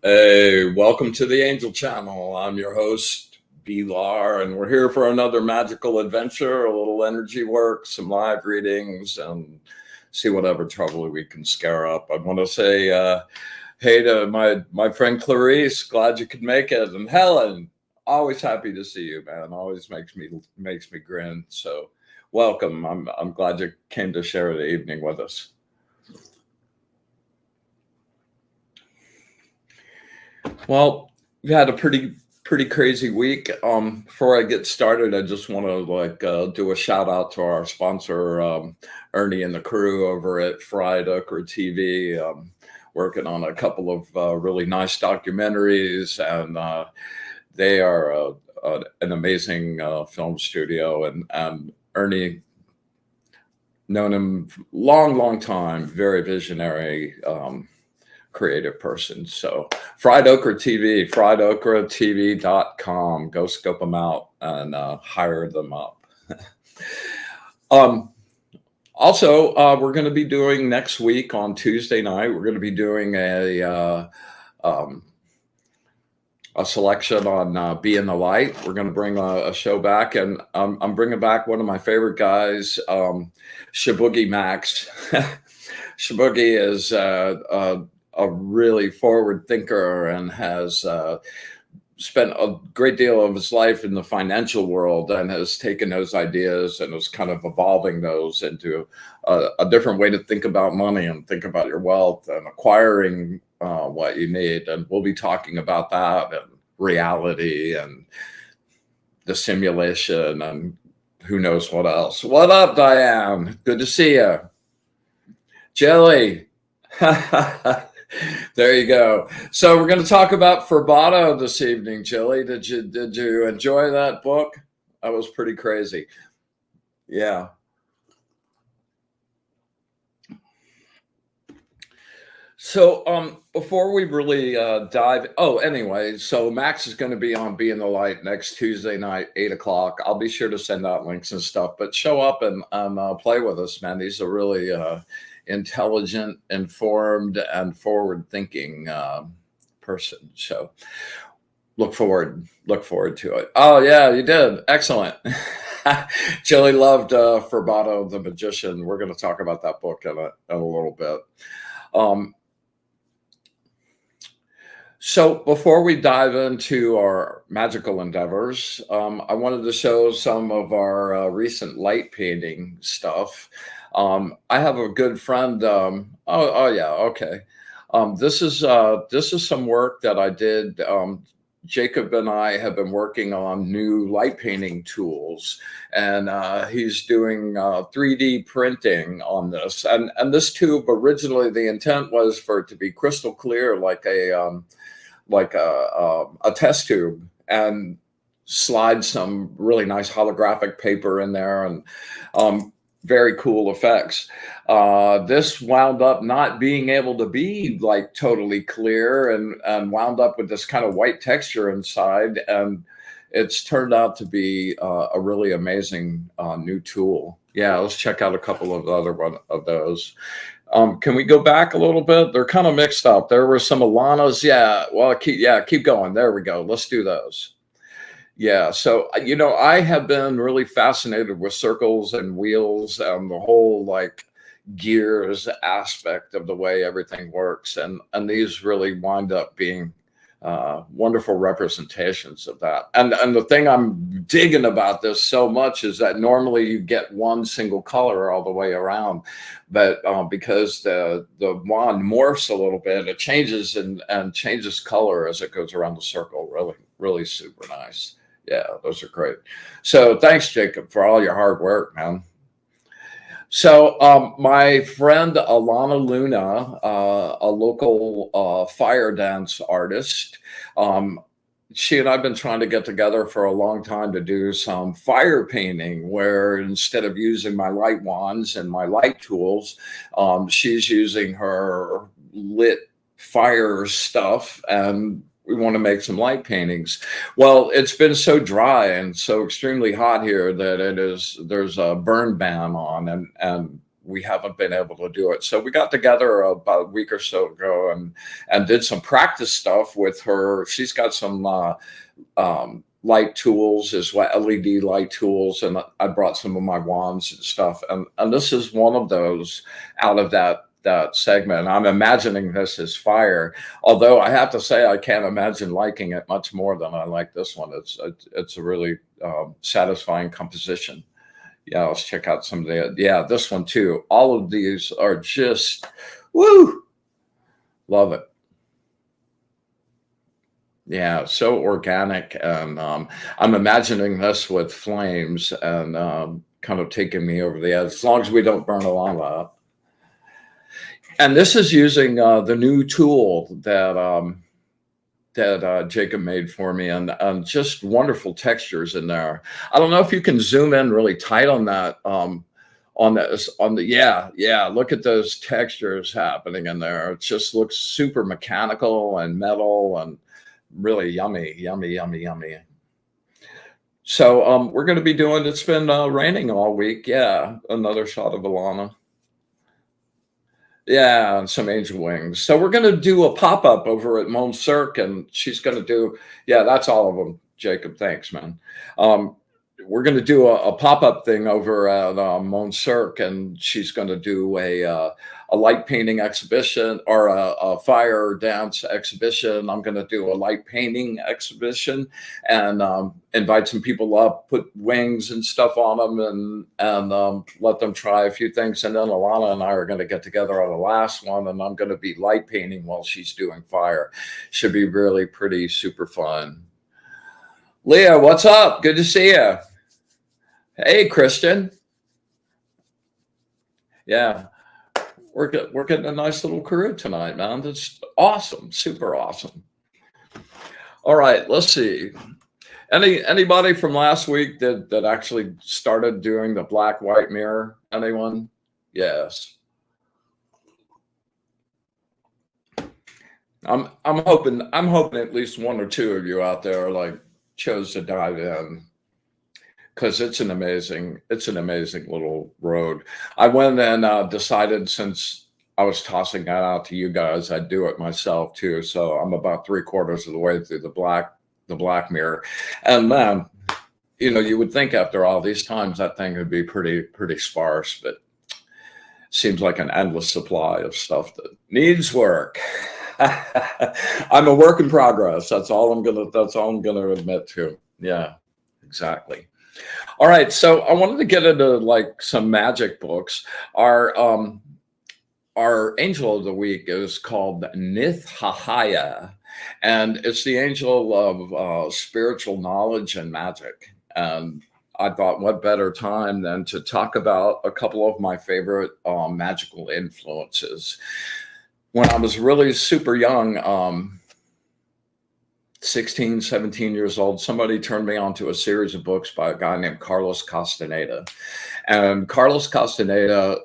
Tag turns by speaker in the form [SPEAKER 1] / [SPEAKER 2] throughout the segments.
[SPEAKER 1] Hey, welcome to the Angel Channel. I'm your host, B-Lar, and we're here for another magical adventure, a little energy work, some live readings, and see whatever trouble we can scare up. I want to say hey to my friend Clarice, glad you could make it, and Helen, always happy to see you, man. Always makes me grin. So welcome. I'm glad you came to share the evening with us. Well, we had a pretty crazy week. Before I get started, I just want to do a shout out to our sponsor, Ernie and the crew over at Fried Okra TV, working on a couple of really nice documentaries, and they are an amazing film studio. And Ernie, known him long time, very visionary. Creative person. So Fried Okra TV, friedokratv.com. Go scope them out and hire them up. Also, we're going to be doing next week on Tuesday night, we're going to be doing a selection on Be in the Light. We're going to bring a show back, and I'm bringing back one of my favorite guys, Shiboogie Max. Shiboogie is a really forward thinker and has spent a great deal of his life in the financial world and has taken those ideas and is kind of evolving those into a different way to think about money and think about your wealth and acquiring what you need. And we'll be talking about that and reality and the simulation and who knows what else. What up, Diane? Good to see you. Jelly. There you go. So we're going to talk about Furbado this evening, Jilly. Did you enjoy that book? That was pretty crazy. Yeah. So before we really dive, anyway, so Max is going to be on Be in the Light next Tuesday night, 8 o'clock. I'll be sure to send out links and stuff, but show up and play with us, man. He's a really intelligent, informed, and forward-thinking person. So look forward to it. Oh yeah, you did. Excellent. Jilly loved Furbado the Magician. We're going to talk about that book in a little bit. So before we dive into our magical endeavors, I wanted to show some of our recent light painting stuff. I have a good friend. This is some work that I did. Jacob and I have been working on new light painting tools, and he's doing 3D printing on this. And this tube, originally the intent was for it to be crystal clear, like a test tube, and slide some really nice holographic paper in there, and very cool effects. This wound up not being able to be like totally clear, and wound up with this kind of white texture inside, and it's turned out to be a really amazing new tool. Yeah, let's check out a couple of other one of those. Can we go back a little bit? They're kind of mixed up. There were some Alanas. Yeah, well, keep going. There we go. Let's do those. Yeah, so I have been really fascinated with circles and wheels and the whole like gears aspect of the way everything works, and these really wind up being wonderful representations of that. And the thing I'm digging about this so much is that normally you get one single color all the way around, but because the wand morphs a little bit, it changes and changes color as it goes around the circle. Really super nice. Yeah, those are great. So thanks, Jacob, for all your hard work, man. So my friend Alana Luna, a local fire dance artist, she and I have been trying to get together for a long time to do some fire painting, where instead of using my light wands and my light tools, she's using her lit fire stuff, and we want to make some light paintings. Well, it's been so dry and so extremely hot here that there's a burn ban on, and we haven't been able to do it. So we got together about a week or so ago and did some practice stuff with her. She's got some light tools as well, LED light tools, and I brought some of my wands and stuff. And this is one of those out of that segment. I'm imagining this as fire, although I have to say I can't imagine liking it much more than I like this one. It's a really satisfying composition. Yeah, let's check out some of this one too. All of these are just woo, love it. Yeah, so organic, and I'm imagining this with flames and kind of taking me over the edge, as long as we don't burn a lot up. And this is using the new tool that Jacob made for me, and just wonderful textures in there. I don't know if you can zoom in really tight on that. Look at those textures happening in there. It just looks super mechanical and metal and really yummy. So we're going to be doing, it's been raining all week. Yeah, another shot of Alana. Yeah, and some angel wings. So we're going to do a pop-up over at Mon Cirque, and she's going to do, that's all of them, Jacob. Thanks, man. We're going to do a pop-up thing over at Mon Cirque, and she's going to do a light painting exhibition or a fire dance exhibition. I'm going to do a light painting exhibition and invite some people up, put wings and stuff on them, and let them try a few things. And then Alana and I are going to get together on the last one, and I'm going to be light painting while she's doing fire. Should be really pretty super fun. Leah, what's up? Good to see you. Hey, Christian. Yeah, we're getting a nice little crew tonight, man. That's awesome, super awesome. All right, let's see. Anybody from last week that actually started doing the black white mirror? Anyone? Yes. I'm hoping at least one or two of you out there like chose to dive in, because it's an amazing little road. I went and decided, since I was tossing that out to you guys, I'd do it myself too. So I'm about 3/4 of the way through the black mirror, and man, you would think after all these times that thing would be pretty sparse, but seems like an endless supply of stuff that needs work. I'm a work in progress. That's all I'm gonna admit to. Yeah, exactly. All right, so I wanted to get into like some magic books. Our angel of the week is called Nith-Haiah, and it's the angel of spiritual knowledge and magic. And I thought, what better time than to talk about a couple of my favorite magical influences. When I was really super young, 16, 17 years old, somebody turned me on to a series of books by a guy named Carlos Castaneda. And Carlos Castaneda,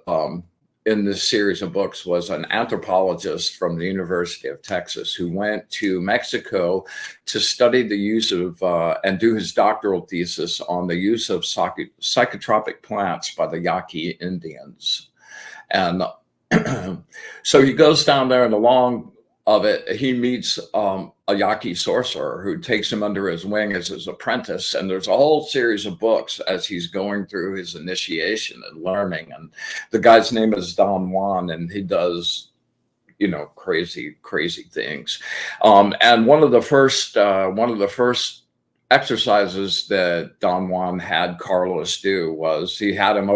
[SPEAKER 1] in this series of books, was an anthropologist from the University of Texas who went to Mexico to study the use of and do his doctoral thesis on the use of psychotropic plants by the Yaqui Indians. And so he goes down there, and along of it, he meets a Yaqui sorcerer who takes him under his wing as his apprentice. And there's a whole series of books as he's going through his initiation and learning. And the guy's name is Don Juan, and he does, crazy things. And one of the first exercises that Don Juan had Carlos do was he had him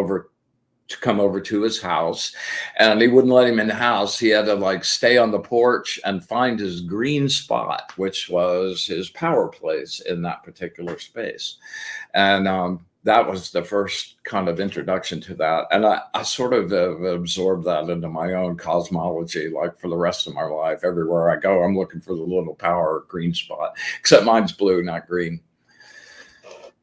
[SPEAKER 1] come over to his house, and he wouldn't let him in the house. He had to stay on the porch and find his green spot, which was his power place in that particular space. And that was the first kind of introduction to that. And I sort of absorbed that into my own cosmology, for the rest of my life. Everywhere I go, I'm looking for the little power green spot, except mine's blue, not green.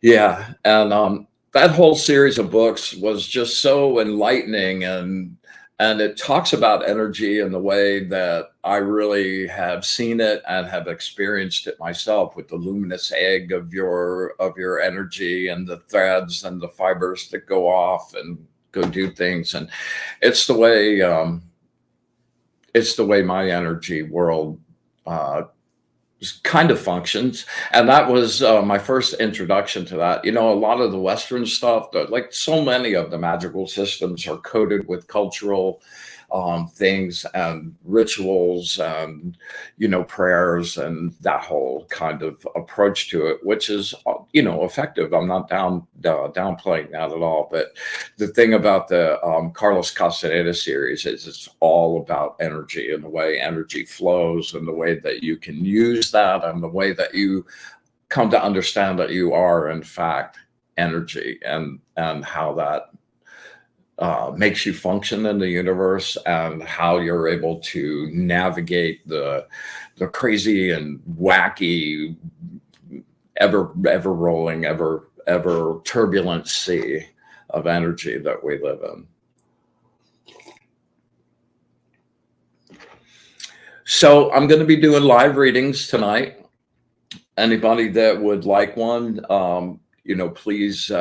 [SPEAKER 1] Yeah. And that whole series of books was just so enlightening, and it talks about energy in the way that I really have seen it and have experienced it myself, with the luminous egg of your energy and the threads and the fibers that go off and go do things. And it's the way, my energy world kind of functions. And that was my first introduction to that. You know, a lot of the Western stuff, like so many of the magical systems are coded with cultural things and rituals and, you know, prayers and that whole kind of approach to it, which is, you know, effective. I'm not downplaying that at all. But the thing about the Carlos Castaneda series is it's all about energy and the way energy flows and the way that you can use that and the way that you come to understand that you are, in fact, energy, and how that makes you function in the universe, and how you're able to navigate the crazy and wacky, ever rolling, ever turbulent sea of energy that we live in. So I'm going to be doing live readings tonight. Anybody that would like one, you know, please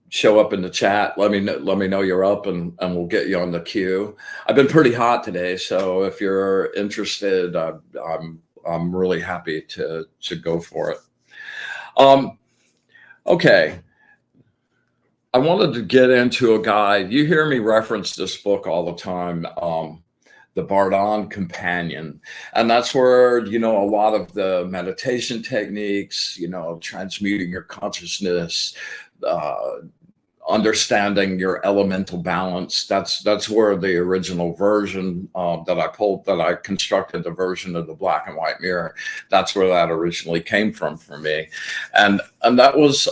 [SPEAKER 1] show up in the chat. Let me know you're up, and we'll get you on the queue. I've been pretty hot today, so if you're interested, I'm really happy to go for it. Okay. I wanted to get into a guide. You hear me reference this book all the time, The Bardon Companion. And that's where, you know, a lot of the meditation techniques, you know, transmuting your consciousness, understanding your elemental balance. That's where the original version that I constructed, the version of the black and white mirror, that's where that originally came from for me. And that was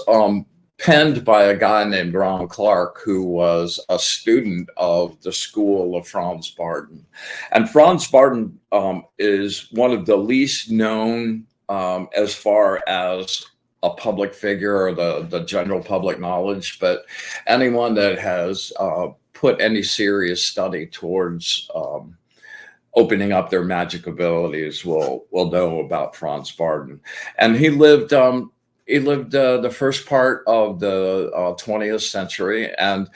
[SPEAKER 1] penned by a guy named Ron Clark, who was a student of the school of Franz Barton. And Franz Barton is one of the least known as far as a public figure, or the general public knowledge, but anyone that has put any serious study towards opening up their magic abilities will know about Franz Barton. And he lived the first part of the 20th century. And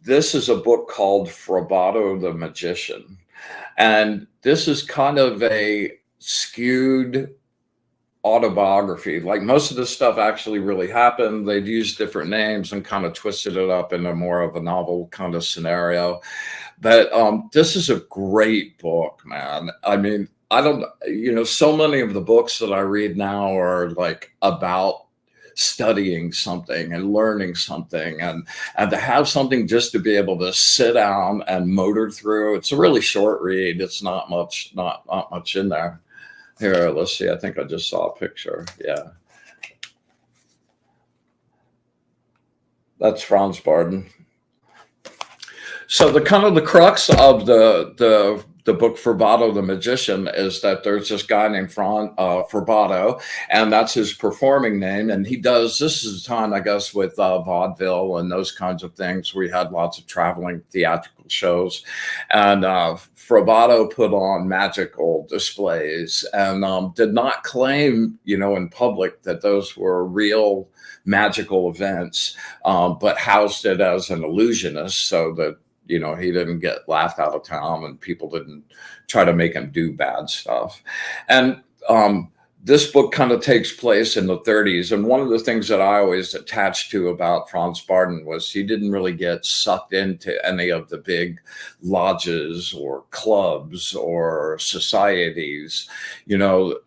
[SPEAKER 1] this is a book called Frobado the Magician. And this is kind of a skewed autobiography. Like, most of this stuff actually really happened. They'd used different names and kind of twisted it up into more of a novel kind of scenario. But this is a great book, man. I mean, you know, so many of the books that I read now are like about studying something and learning something, and to have something just to be able to sit down and motor through. It's a really short read. It's not much in there. Here, let's see. I think I just saw a picture. Yeah. That's Franz Barton. So the kind of the crux of the book Frobado the Magician is that there's this guy named Frobado, and that's his performing name. And this is a time, I guess, with vaudeville and those kinds of things, where we had lots of traveling theatrical shows. And Frobado put on magical displays and did not claim, you know, in public that those were real magical events, but housed it as an illusionist, so that, you know, he didn't get laughed out of town and people didn't try to make him do bad stuff. And this book kind of takes place in the 30s. And one of the things that I always attached to about Franz Barton was he didn't really get sucked into any of the big lodges or clubs or societies. You know,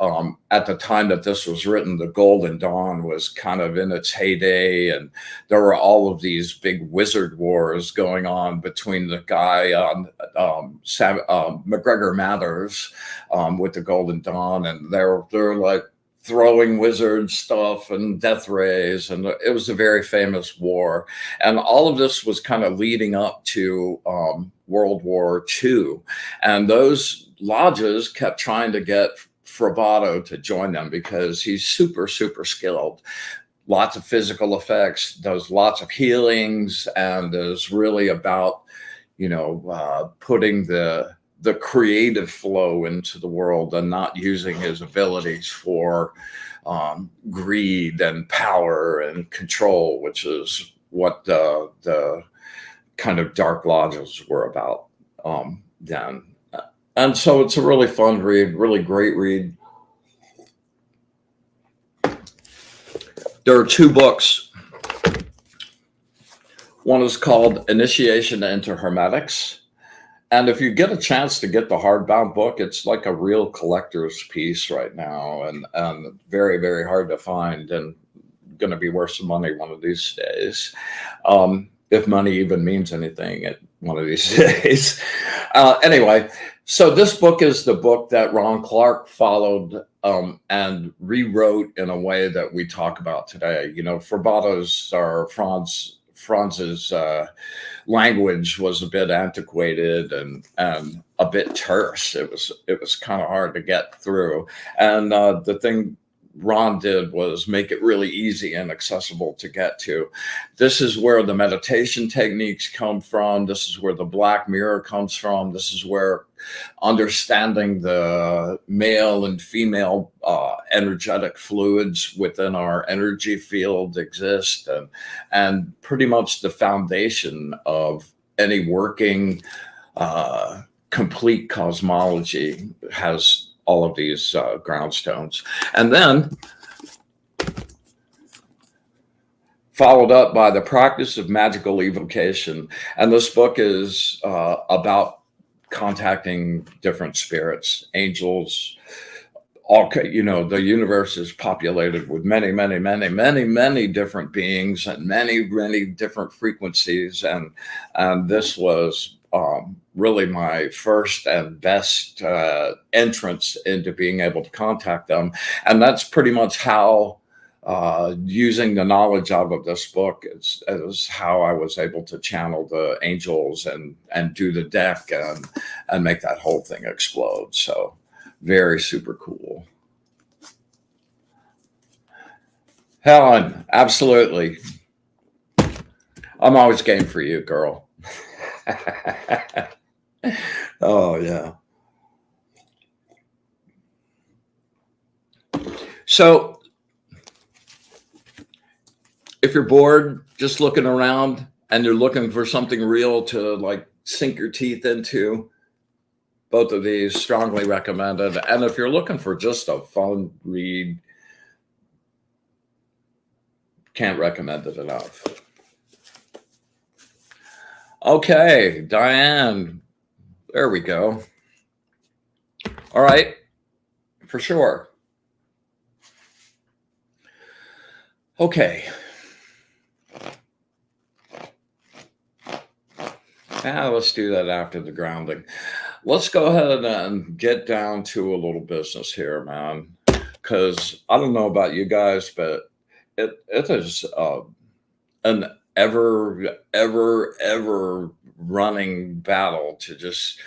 [SPEAKER 1] at the time that this was written, the Golden Dawn was kind of in its heyday, and there were all of these big wizard wars going on between the guy McGregor Mathers with the Golden Dawn, and they're like throwing wizard stuff and death rays, and it was a very famous war. And all of this was kind of leading up to World War II, and those lodges kept trying to get Frobado to join them because he's super skilled, lots of physical effects, does lots of healings, and is really about, you know, putting the creative flow into the world and not using his abilities for greed and power and control, which is what the kind of dark lodges were about then. And so it's a really fun read, really great read. There are 2 books. One is called Initiation into Hermetics. And if you get a chance to get the hardbound book, it's like a real collector's piece right now, and very, very hard to find, and going to be worth some money one of these days. If money even means anything at one of these days. Anyway, so this book is the book that Ron Clark followed and rewrote in a way that we talk about today. You know, Frabato's or Franz's language was a bit antiquated and a bit terse. It was kind of hard to get through. And the thing Ron did was make it really easy and accessible to get to. This is where the meditation techniques come from. This is where the black mirror comes from. This is where understanding the male and female energetic fluids within our energy field exist, and pretty much the foundation of any working complete cosmology has all of these groundstones. And then followed up by the practice of magical evocation. And this book is about contacting different spirits, angels, all, you know, the universe is populated with many, many, many, many, many different beings and many, many different frequencies. And this was really my first and best entrance into being able to contact them. And that's pretty much how, using the knowledge out of this book, is how I was able to channel the angels and do the deck and make that whole thing explode. So very super cool. Helen, absolutely. I'm always game for you, girl. Oh, yeah. So if you're bored, just looking around and you're looking for something real to like sink your teeth into, both of these strongly recommended. And if you're looking for just a fun read, can't recommend it enough. Okay, Diane, there we go. All right, for sure. Okay. Let's do that after the grounding. Let's go ahead and get down to a little business here, man, because I don't know about you guys, but it is an ever running battle to just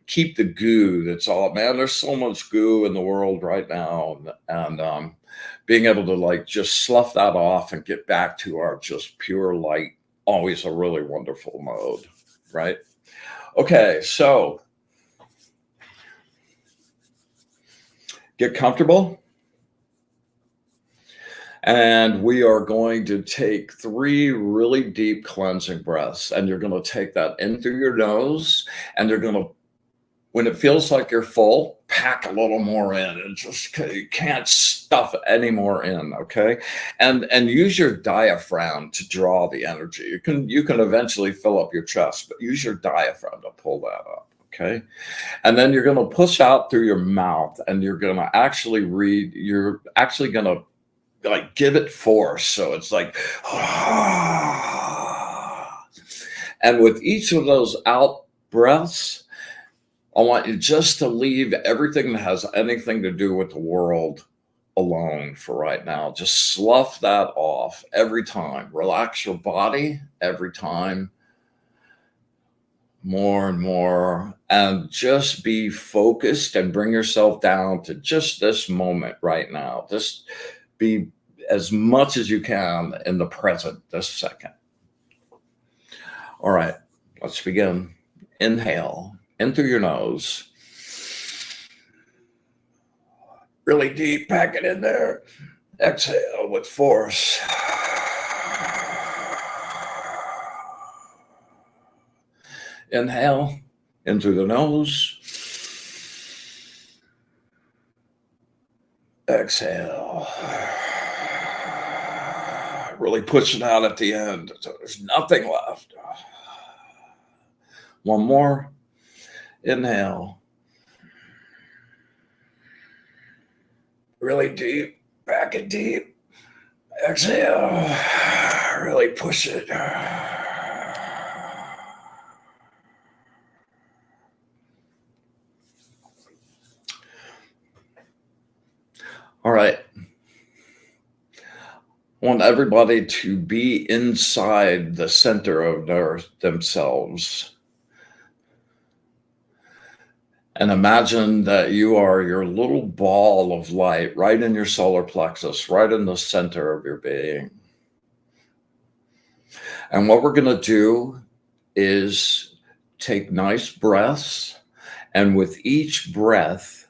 [SPEAKER 1] keep the goo that's all, man, there's so much goo in the world right now, and being able to like just slough that off and get back to our just pure light, always a really wonderful mode, right? Okay, so get comfortable. And we are going to take 3 really deep cleansing breaths. And you're going to take that in through your nose. And you're going to, when it feels like you're full, pack a little more in. And just, you can't stuff any more in, okay? And use your diaphragm to draw the energy. You can eventually fill up your chest, but use your diaphragm to pull that up, okay? And then you're going to push out through your mouth. And you're going to actually you're actually going to like give it force. So it's like, and with each of those out breaths, I want you just to leave everything that has anything to do with the world alone for right now. Just slough that off every time. Relax your body every time. More and more, and just be focused and bring yourself down to just this moment right now. Just be as much as you can in the present, this second. All right, let's begin. Inhale in through your nose. Really deep, pack it in there. Exhale with force. Inhale in through the nose. Exhale. Really push it out at the end until there's nothing left. One more. Inhale. Really deep. Back and deep. Exhale. Really push it. All right. I want everybody to be inside the center of themselves. And imagine that you are your little ball of light right in your solar plexus, right in the center of your being. And what we're going to do is take nice breaths. And with each breath,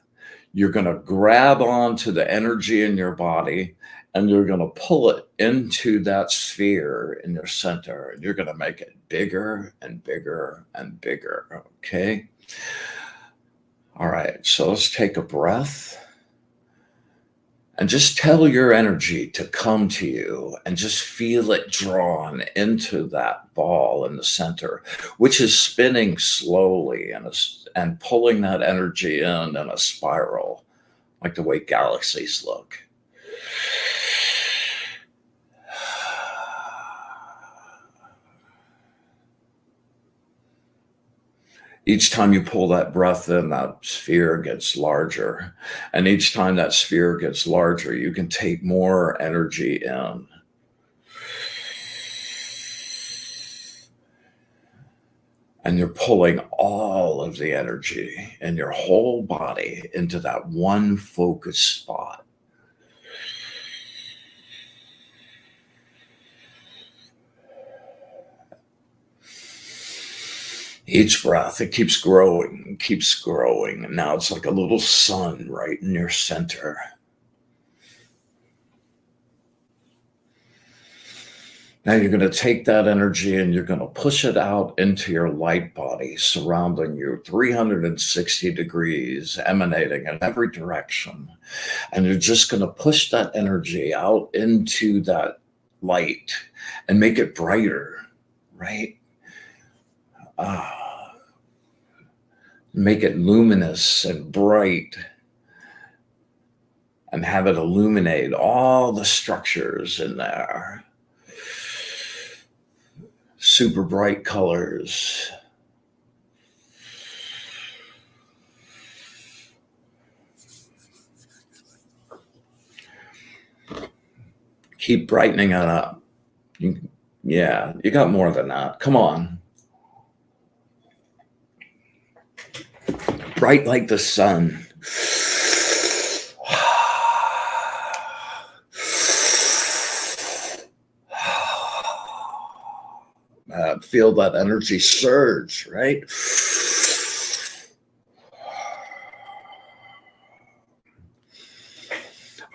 [SPEAKER 1] you're going to grab onto the energy in your body and you're going to pull it into that sphere in your center. And you're going to make it bigger and bigger and bigger. Okay. All right, so let's take a breath and just tell your energy to come to you and just feel it drawn into that ball in the center, which is spinning slowly and pulling that energy in a spiral, like the way galaxies look. Each time you pull that breath in, that sphere gets larger. And each time that sphere gets larger, you can take more energy in. And you're pulling all of the energy in your whole body into that one focused spot. Each breath, it keeps growing, and now it's like a little sun right in your center. Now you're going to take that energy and you're going to push it out into your light body, surrounding you 360 degrees, emanating in every direction. And you're just going to push that energy out into that light and make it brighter, right? Make it luminous and bright and have it illuminate all the structures in there. Super bright colors. Keep brightening it up. You got more than that. Come on. Bright like the sun. Feel that energy surge, right?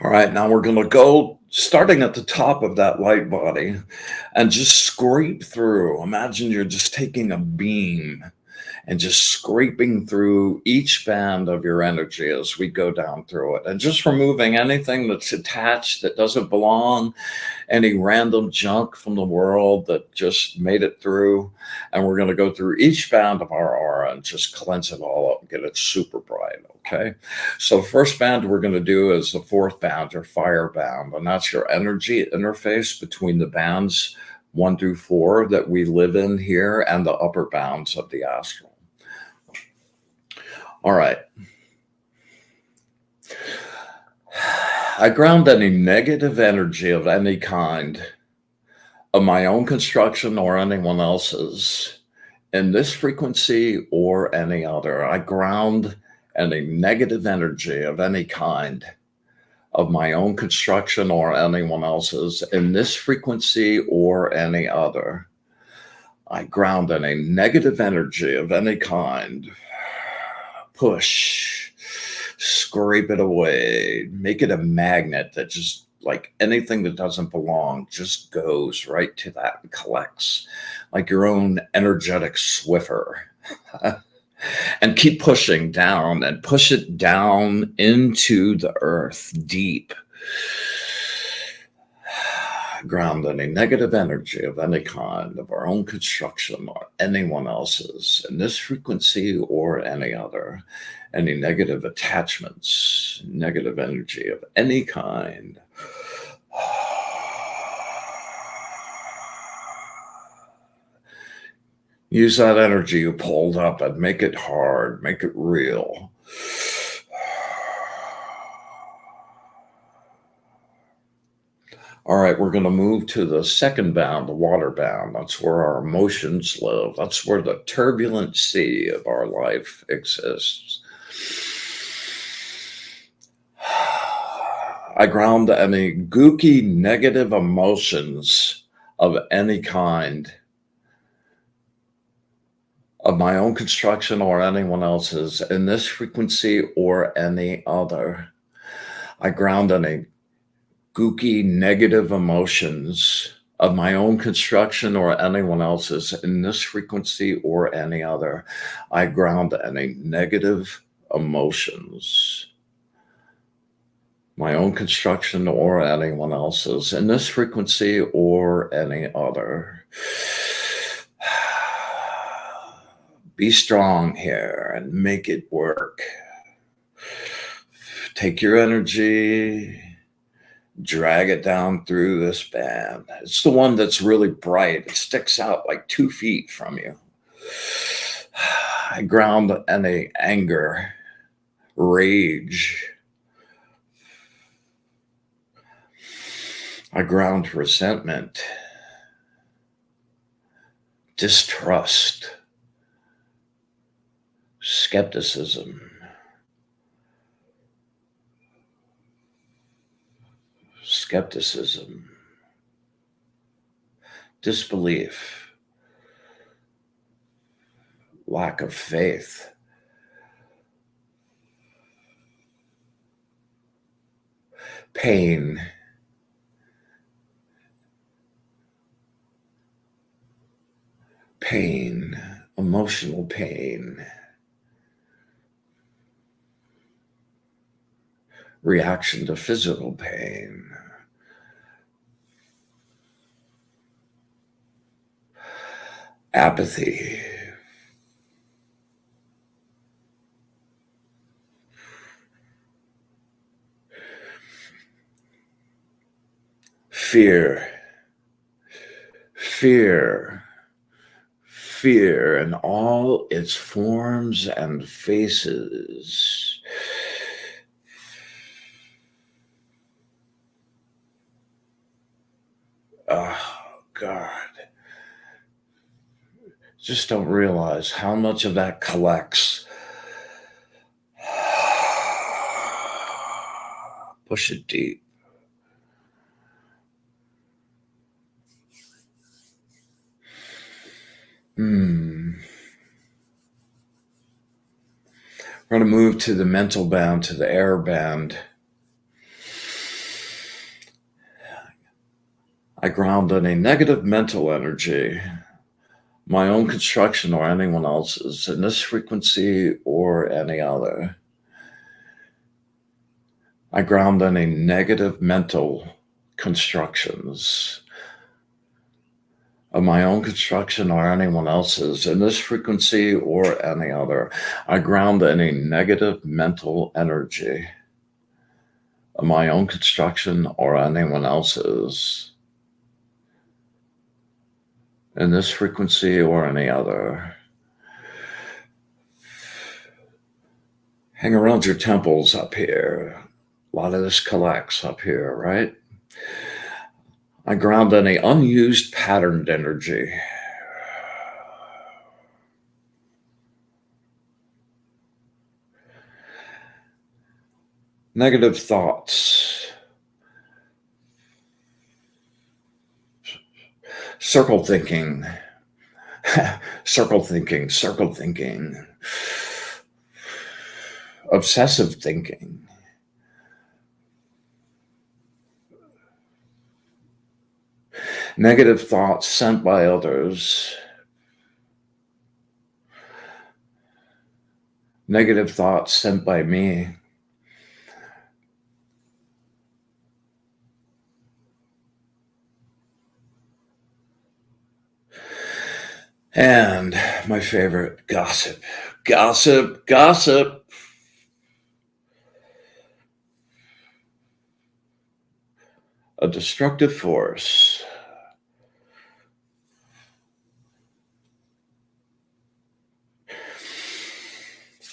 [SPEAKER 1] All right, now we're going to go starting at the top of that light body and just scrape through. Imagine you're just taking a beam and just scraping through each band of your energy as we go down through it, and just removing anything that's attached that doesn't belong, any random junk from the world that just made it through. And we're going to go through each band of our aura and just cleanse it all up and get it super bright. Okay. So first band we're going to do is the fourth band, or fire band. And that's your energy interface between the bands 1 through 4 that we live in here and the upper bounds of the astral. All right. I ground any negative energy of any kind, of my own construction or anyone else's, in this frequency or any other. I ground any negative energy of any kind, of my own construction or anyone else's, in this frequency or any other. I ground any negative energy of any kind. Push, scrape it away, make it a magnet that just like anything that doesn't belong just goes right to that and collects like your own energetic Swiffer. And keep pushing down and push it down into the earth deep. Ground any negative energy of any kind, of our own construction or anyone else's, in this frequency or any other, any negative attachments, negative energy of any kind. Use that energy you pulled up and make it hard, make it real. All right, we're going to move to the second bound, the water bound. That's where our emotions live. That's where the turbulent sea of our life exists. I ground any gooky negative emotions of any kind, of my own construction or anyone else's, in this frequency or any other. I ground any gooky negative emotions of my own construction or anyone else's, in this frequency or any other. I ground any negative emotions, my own construction or anyone else's, in this frequency or any other. Be strong here and make it work. Take your energy, drag it down through this band. It's the one that's really bright. It sticks out like 2 feet from you. I ground any anger, rage. I ground resentment, distrust, skepticism, disbelief, lack of faith, pain, emotional pain, reaction to physical pain, apathy, fear in all its forms and faces. Oh, God. Just don't realize how much of that collects. Push it deep. We're going to move to the mental band, to the air band. I ground any negative mental energy, my own construction or anyone else's, in this frequency or any other. I ground any negative mental constructions of my own construction or anyone else's, in this frequency or any other. I ground any negative mental energy of my own construction or anyone else's, in this frequency or any other. Hang around your temples up here. A lot of this collects up here, right? I ground any unused patterned energy. Negative thoughts. Circle thinking. Circle thinking. Obsessive thinking. Negative thoughts sent by others. Negative thoughts sent by me. And my favorite, gossip. Gossip, gossip. A destructive force.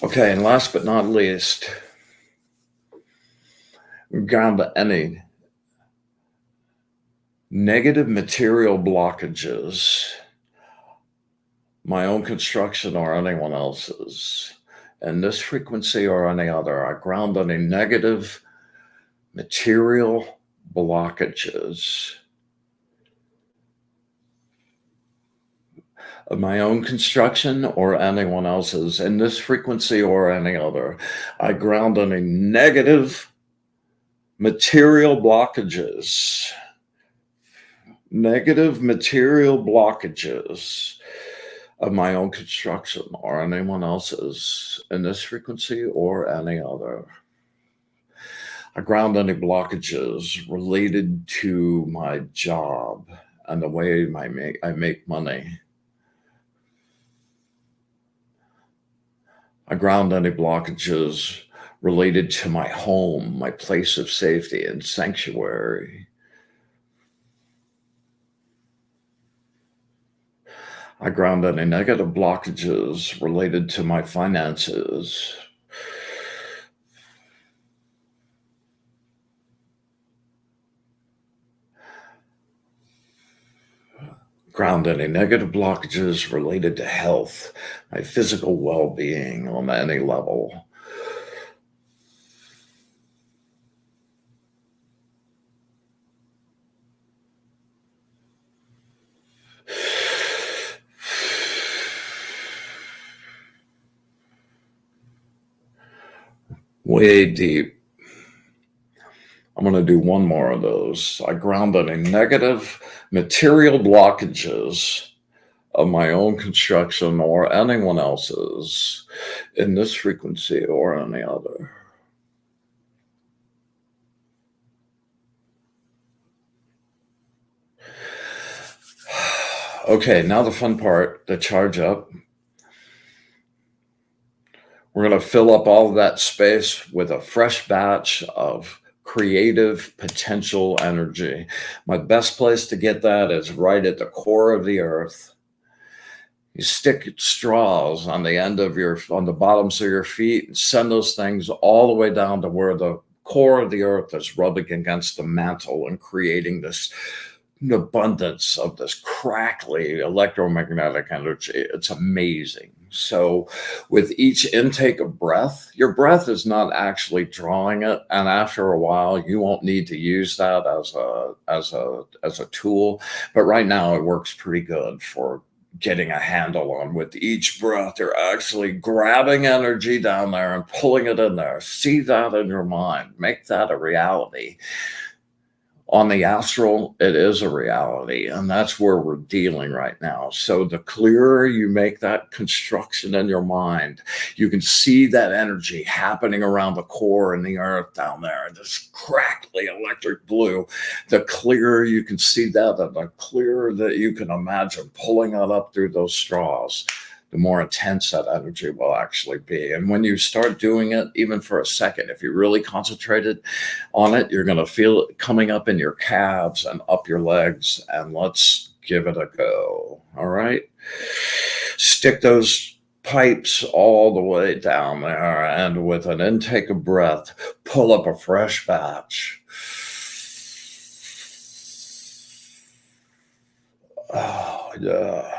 [SPEAKER 1] Okay, and last but not least, ground to any negative material blockages, my own construction or anyone else's, and this frequency or any other. I ground any negative material blockages of my own construction or anyone else's, in this frequency or any other. I ground any negative material blockages. Negative material blockages of my own construction or anyone else's, in this frequency or any other. I ground any blockages related to my job and the way I make money. I ground any blockages related to my home, my place of safety and sanctuary. I ground any negative blockages related to my finances. Ground any negative blockages related to health, my physical well-being on any level. Way deep. I'm going to do one more of those. I ground any negative material blockages of my own construction or anyone else's, in this frequency or any other. Okay, now the fun part, the charge up. We're going to fill up all of that space with a fresh batch of creative potential energy. My best place to get that is right at the core of the earth. You stick straws on the bottoms of your feet and send those things all the way down to where the core of the earth is rubbing against the mantle and creating this abundance of this crackly electromagnetic energy. It's amazing. So with each intake of breath, your breath is not actually drawing it, and after a while you won't need to use that as a tool, but right now it works pretty good for getting a handle on. With each breath, you're actually grabbing energy down there and pulling it in there. See that in your mind, make that a reality. On the astral, it is a reality, and that's where we're dealing right now. So the clearer you make that construction in your mind, you can see that energy happening around the core and the earth down there, this crackly electric blue. The clearer you can see that, and the clearer that you can imagine pulling it up through those straws, the more intense that energy will actually be. And when you start doing it, even for a second, if you really concentrated on it, you're going to feel it coming up in your calves and up your legs. And let's give it a go. All right. Stick those pipes all the way down there. And with an intake of breath, pull up a fresh batch. Oh, yeah.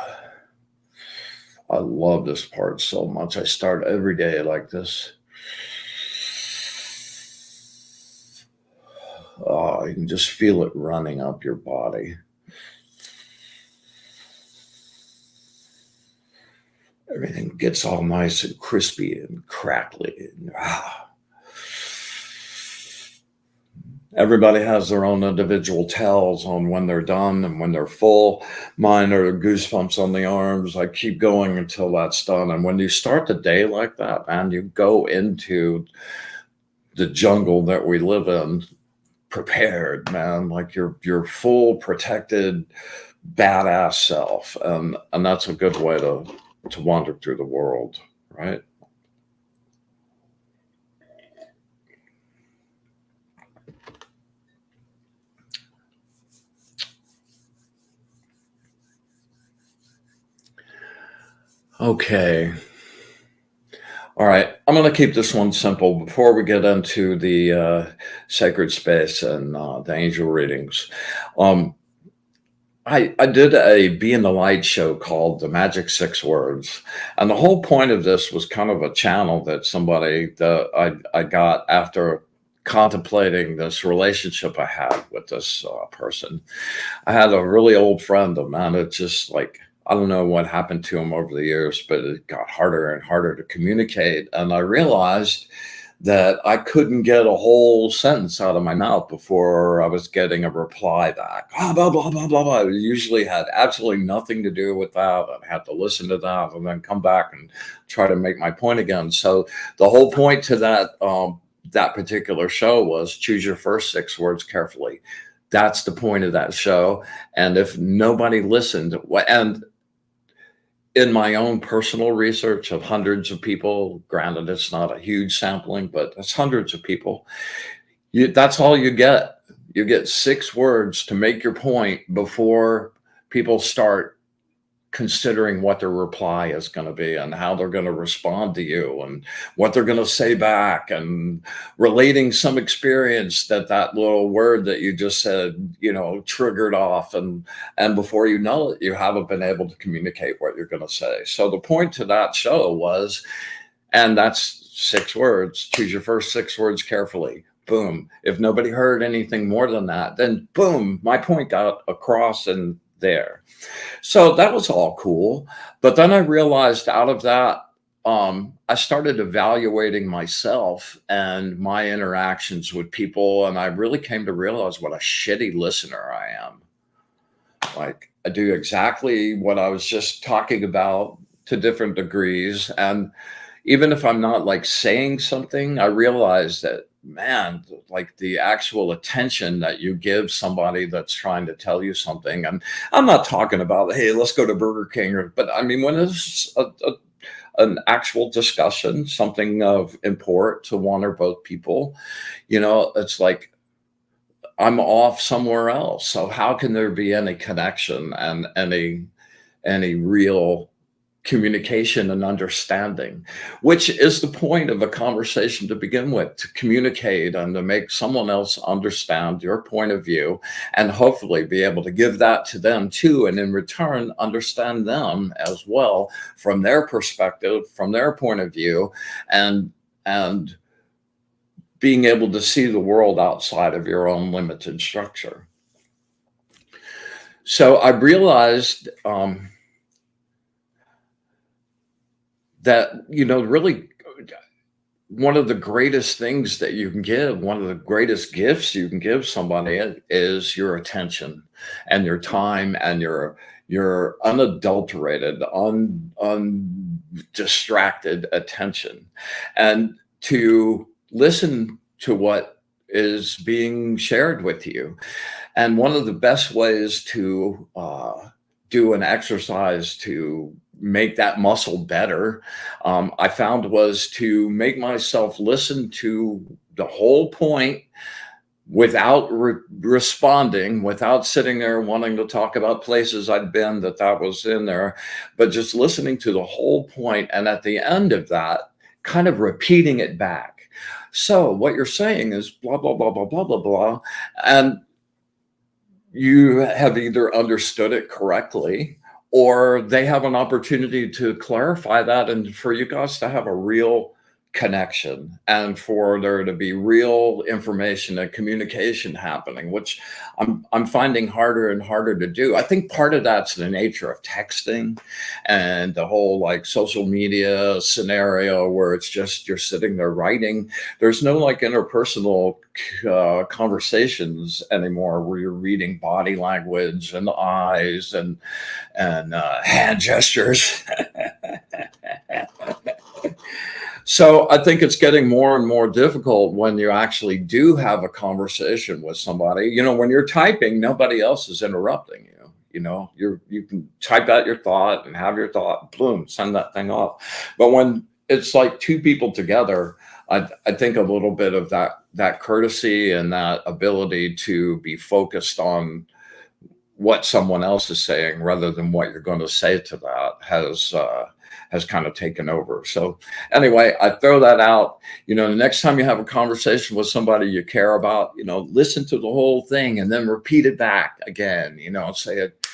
[SPEAKER 1] I love this part so much. I start every day like this. Oh, you can just feel it running up your body. Everything gets all nice and crispy and crackly. Everybody has their own individual tells on when they're done and when they're full. Mine are goosebumps on the arms. I keep going until that's done. And when you start the day like that, man, you go into the jungle that we live in prepared, man, like your full protected badass self. And that's a good way to wander through the world, right? Okay. All right. I'm going to keep this one simple before we get into the sacred space and the angel readings. Um, I did a Be in the Light show called The Magic 6 Words. And the whole point of this was kind of a channel that somebody that I got after contemplating this relationship I had with this person. I had a really old friend of mine. It just like, I don't know what happened to him over the years, but it got harder and harder to communicate. And I realized that I couldn't get a whole sentence out of my mouth before I was getting a reply back. Ah, blah, blah, blah, blah, blah. It usually had absolutely nothing to do with that. I'd have to listen to that and then come back and try to make my point again. So the whole point to that particular show was choose your first 6 words carefully. That's the point of that show. And if nobody listened, and in my own personal research of hundreds of people, granted, it's not a huge sampling, but it's hundreds of people, that's all you get. You get 6 words to make your point before people start considering what their reply is going to be and how they're going to respond to you and what they're going to say back and relating some experience that little word that you just said, triggered off. And before you know it, you haven't been able to communicate what you're going to say. So the point to that show was, and that's 6 words, choose your first 6 words carefully. Boom. If nobody heard anything more than that, then boom, my point got across and there. So that was all cool. But then I realized out of that, I started evaluating myself and my interactions with people. And I really came to realize what a shitty listener I am. Like, I do exactly what I was just talking about to different degrees. And even if I'm not like saying something, I realize that, man, like the actual attention that you give somebody that's trying to tell you something. And I'm not talking about, hey, let's go to Burger King, but I mean, when it's an actual discussion, something of import to one or both people, it's like I'm off somewhere else. So how can there be any connection and any real communication and understanding, which is the point of a conversation to begin with, to communicate and to make someone else understand your point of view and hopefully be able to give that to them too. And in return, understand them as well from their perspective, from their point of view, and being able to see the world outside of your own limited structure. So I realized, that, really one of the greatest things that you can give, one of the greatest gifts you can give somebody is your attention and your time and your unadulterated, undistracted attention, and to listen to what is being shared with you. And one of the best ways to do an exercise to make that muscle better, I found, was to make myself listen to the whole point without responding, without sitting there wanting to talk about places I'd been that was in there, but just listening to the whole point. And at the end of that, kind of repeating it back. So what you're saying is blah, blah, blah, blah, blah, blah, blah. And you have either understood it correctly, or they have an opportunity to clarify that and for you guys to have a real connection and for there to be real information and communication happening, which I'm finding harder and harder to do. I think part of that's the nature of texting and the whole like social media scenario where it's just you're sitting there writing. There's no like interpersonal conversations anymore where you're reading body language and eyes and hand gestures. So I think it's getting more and more difficult when you actually do have a conversation with somebody. You know, when you're typing, nobody else is interrupting you. You know, you can type out your thought and have your thought, boom, send that thing off. But when it's like two people together, I think a little bit of that courtesy and that ability to be focused on what someone else is saying rather than what you're going to say to that has kind of taken over. So anyway, I throw that out. You know, the next time you have a conversation with somebody you care about, you know, listen to the whole thing and then repeat it back again, you know, say it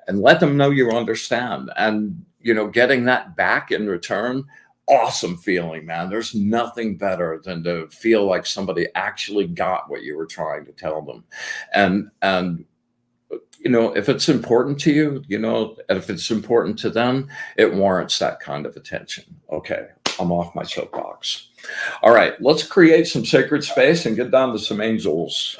[SPEAKER 1] and let them know you understand. And, you know, getting that back in return, awesome feeling, man. There's nothing better than to feel like somebody actually got what you were trying to tell them. And you know, if it's important to you, you know, and if it's important to them, it warrants that kind of attention. Okay, I'm off my soapbox. All right, let's create some sacred space and get down to some angels.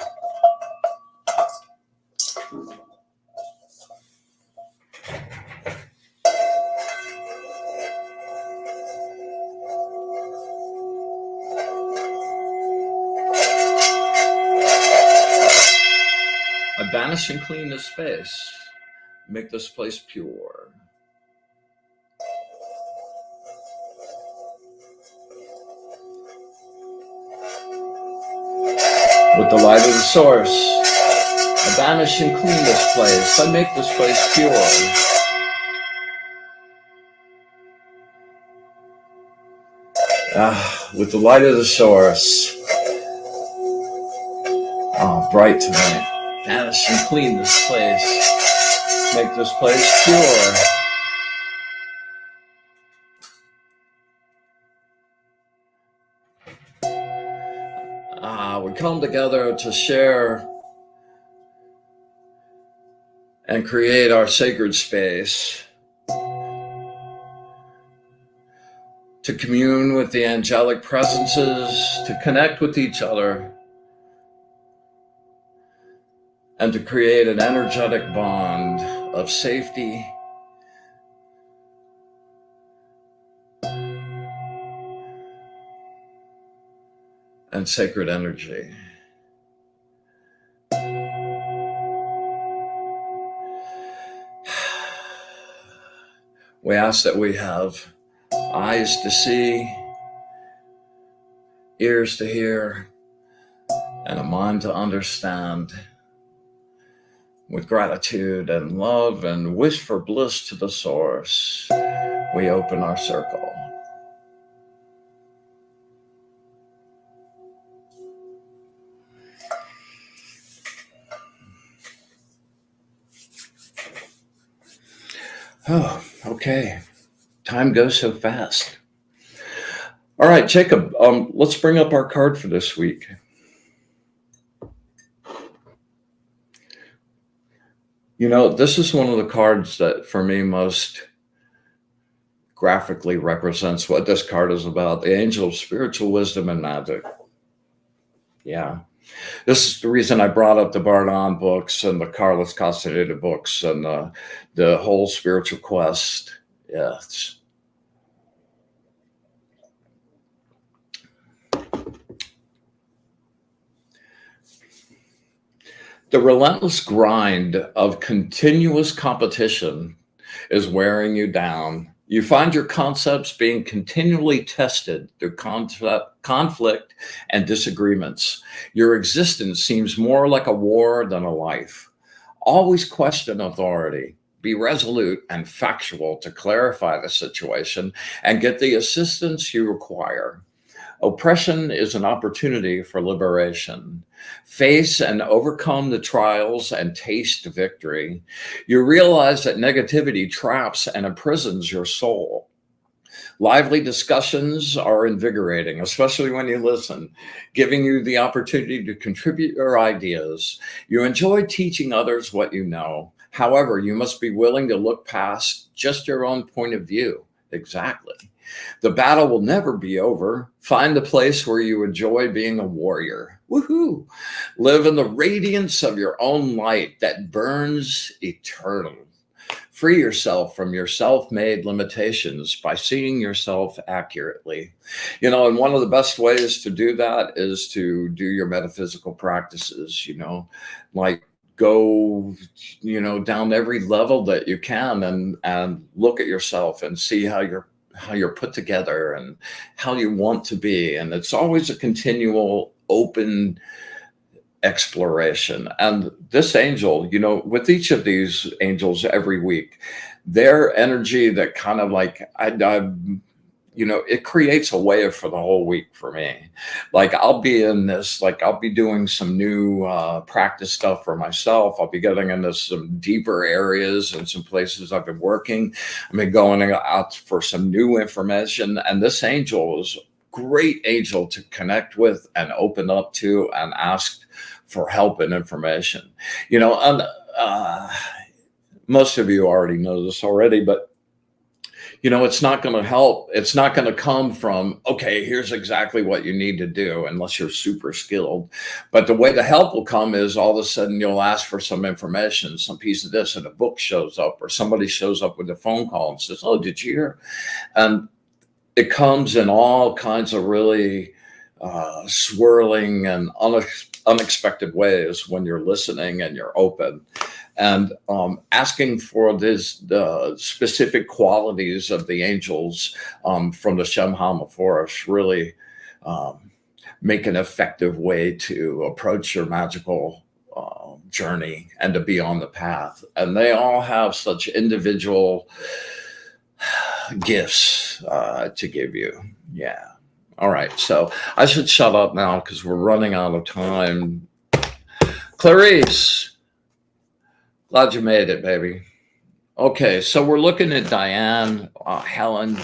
[SPEAKER 1] I banish and clean this space. Make this place pure. With the light of the source, I banish and clean this place. I make this place pure. With the light of the source, bright tonight. Banish and clean this place. Make this place pure. We come together to share and create our sacred space, to commune with the angelic presences, to connect with each other, and to create an energetic bond of safety and sacred energy. We ask that we have eyes to see, ears to hear, and a mind to understand. With gratitude and love and wish for bliss to the source, we open our circle. Oh, okay. Time goes so fast. All right, Jacob, let's bring up our card for this week. You know, this is one of the cards that for me most graphically represents what this card is about, the angel of spiritual wisdom and magic. Yeah. This is the reason I brought up the Bardon books and the Carlos Castaneda books and the whole spiritual quest. Yes. The relentless grind of continuous competition is wearing you down. You find your concepts being continually tested through conflict and disagreements. Your existence seems more like a war than a life. Always question authority. Be resolute and factual to clarify the situation and get the assistance you require. Oppression is an opportunity for liberation. Face and overcome the trials and taste victory. You realize that negativity traps and imprisons your soul. Lively discussions are invigorating, especially when you listen, giving you the opportunity to contribute your ideas. You enjoy teaching others what you know. However, you must be willing to look past just your own point of view. Exactly. The battle will never be over. Find the place where you enjoy being a warrior. Woohoo! Live in the radiance of your own light that burns eternal. Free yourself from your self-made limitations by seeing yourself accurately. And one of the best ways to do that is to do your metaphysical practices, like go, down every level that you can and look at yourself and see how you're put together and how you want to be. And it's always a continual open exploration. And this angel, with each of these angels every week, their energy that kind of like, it creates a wave for the whole week for me. Like I'll be doing some new practice stuff for myself. I'll be getting into some deeper areas and some places I've been working. I've been going out for some new information. And this angel is a great angel to connect with and open up to and ask for help and information. And most of you already know this already, but it's not going to help. It's not going to come from, okay, here's exactly what you need to do, unless you're super skilled. But the way the help will come is all of a sudden you'll ask for some information, some piece of this, and a book shows up, or somebody shows up with a phone call and says, oh, did you hear? And it comes in all kinds of really swirling and unexpected ways when you're listening and you're open, and asking for the specific qualities of the angels from the Shemhama forest really make an effective way to approach your magical journey and to be on the path. And they all have such individual gifts to give you. Yeah. All right, so I should shut up now because we're running out of time. Clarice, glad you made it, baby. Okay, so we're looking at Diane, Helen,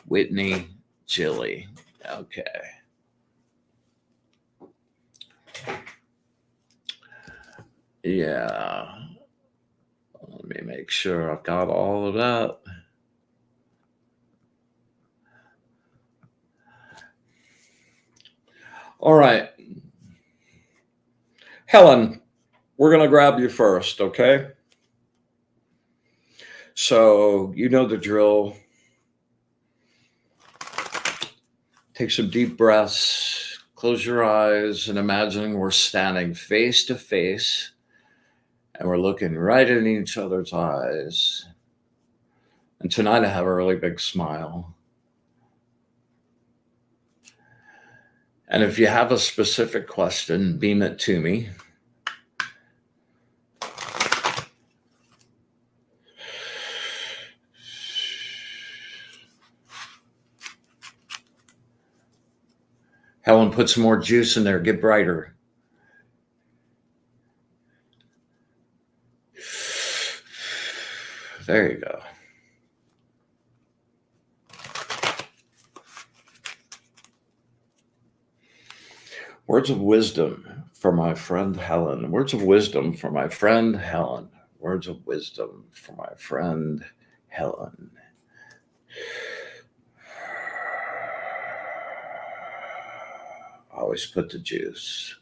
[SPEAKER 1] Whitney, Jilly. Okay. Yeah. Let me make sure I've got all of that. All right. Helen, we're going to grab you first, okay? So you know the drill. Take some deep breaths, close your eyes, and imagine we're standing face to face and we're looking right in each other's eyes. And tonight I have a really big smile. And if you have a specific question, beam it to me. Helen, put some more juice in there. Get brighter. There you go. Words of wisdom for my friend Helen. Words of wisdom for my friend Helen. Words of wisdom for my friend Helen. Always put the juice.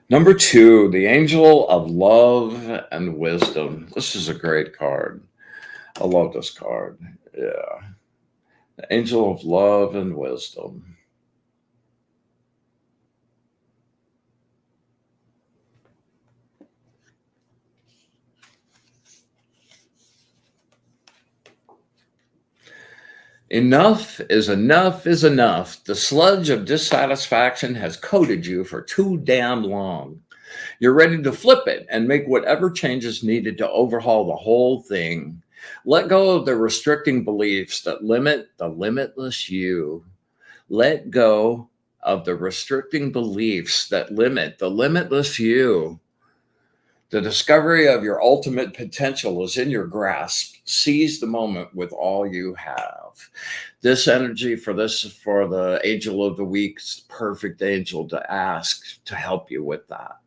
[SPEAKER 1] Number 2, the Angel of Love and Wisdom. This is a great card. I love this card. Yeah. The Angel of Love and Wisdom. Enough is enough is enough. The sludge of dissatisfaction has coated you for too damn long. You're ready to flip it and make whatever changes needed to overhaul the whole thing. Let go of the restricting beliefs that limit the limitless you. Let go of the restricting beliefs that limit the limitless you. The discovery of your ultimate potential is in your grasp. Seize the moment with all you have. This energy for the angel of the week's perfect angel to ask to help you with that.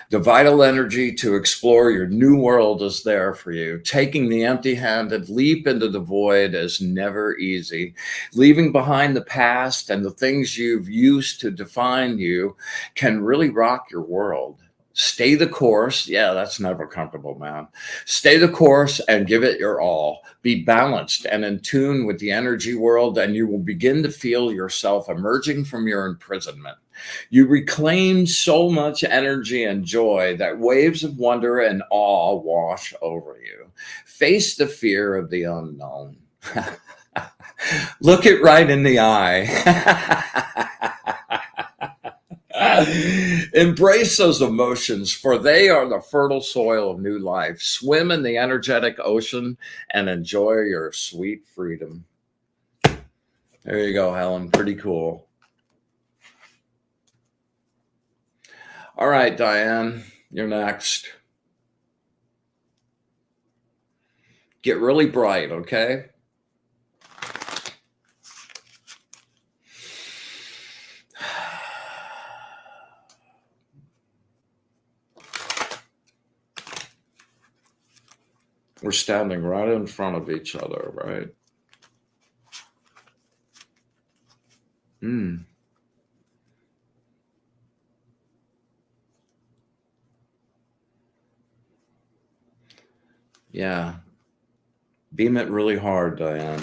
[SPEAKER 1] The vital energy to explore your new world is there for you. Taking the empty-handed leap into the void is never easy. Leaving behind the past and the things you've used to define you can really rock your world. Stay the course. Yeah, that's never comfortable, man. Stay the course and give it your all. Be balanced and in tune with the energy world, and you will begin to feel yourself emerging from your imprisonment. You reclaim so much energy and joy that waves of wonder and awe wash over you. Face the fear of the unknown. Look it right in the eye. Embrace those emotions, for they are the fertile soil of new life. Swim in the energetic ocean and enjoy your sweet freedom. There you go, Helen. Pretty cool. All right, Diane, you're next. Get really bright, okay? We're standing right in front of each other, right? Yeah. Beam it really hard, Diane.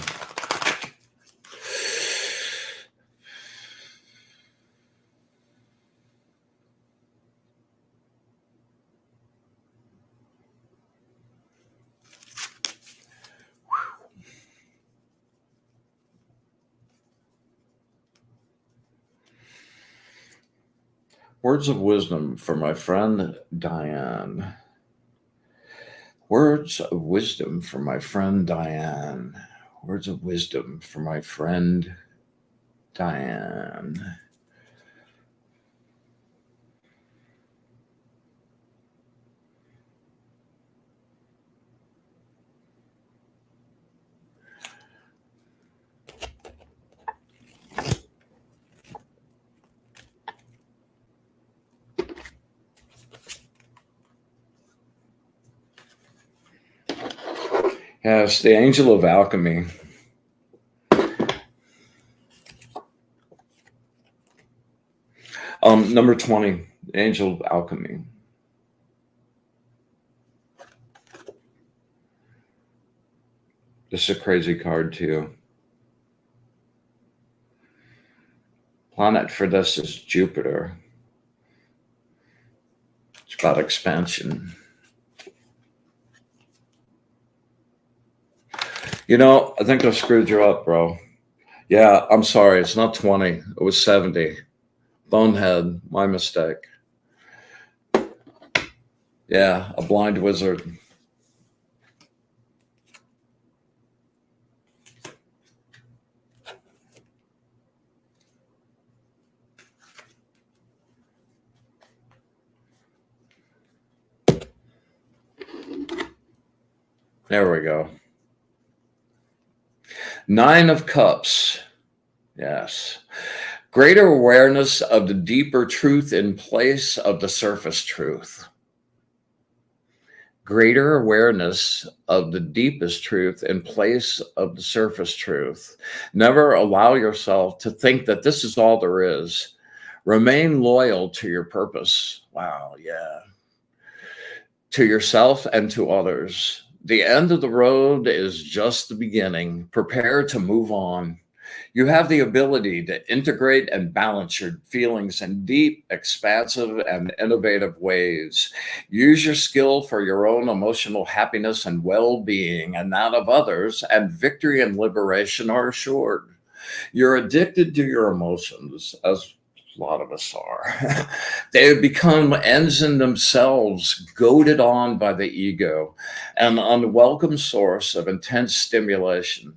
[SPEAKER 1] Words of wisdom for my friend Diane. Words of wisdom for my friend Diane. Words of wisdom for my friend Diane. Yes, the angel of alchemy. Number 20, angel of alchemy. This is a crazy card too. Planet for this is Jupiter. It's about expansion. You know, I think I screwed you up, bro. Yeah, I'm sorry. It's not 20. It was 70. Bonehead. My mistake. Yeah, a blind wizard. There we go. 9 of Cups. Yes. Greater awareness of the deeper truth in place of the surface truth. Greater awareness of the deepest truth in place of the surface truth. Never allow yourself to think that this is all there is. Remain loyal to your purpose. Wow, yeah. To yourself and to others. The end of the road is just the beginning. Prepare to move on. You have the ability to integrate and balance your feelings in deep, expansive, and innovative ways. Use your skill for your own emotional happiness and well-being and that of others, and victory and liberation are assured. You're addicted to your emotions, as a lot of us are. They have become ends in themselves, goaded on by the ego, an unwelcome source of intense stimulation.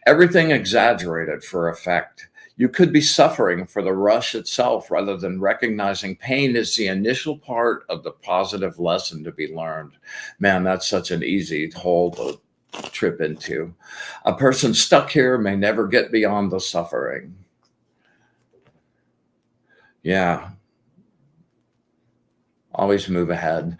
[SPEAKER 1] Everything exaggerated for effect. You could be suffering for the rush itself rather than recognizing pain is the initial part of the positive lesson to be learned. Man, that's such an easy hole to trip into. A person stuck here may never get beyond the suffering. Yeah, always move ahead.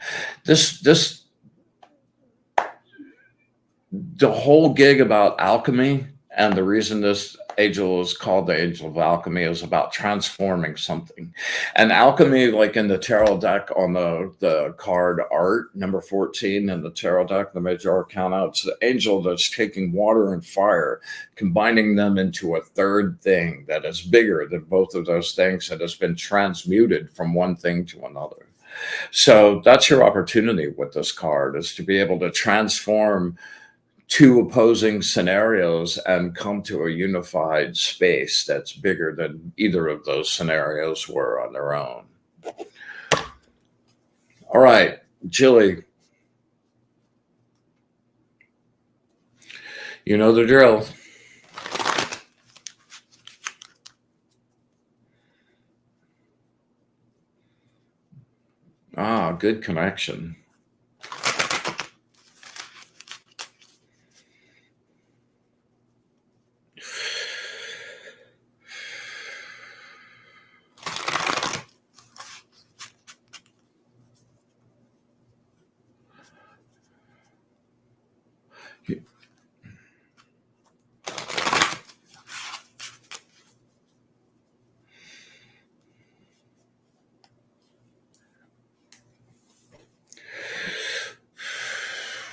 [SPEAKER 1] The whole gig about alchemy, and the reason this angel is called the angel of alchemy, is about transforming something. And alchemy, like in the tarot deck on the card art number 14 in the tarot deck, the major arcana, it's the angel that's taking water and fire, combining them into a third thing that is bigger than both of those things, that has been transmuted from one thing to another. So that's your opportunity with this card, is to be able to transform two opposing scenarios and come to a unified space that's bigger than either of those scenarios were on their own. All right, Jilly. You know the drill. Ah, good connection.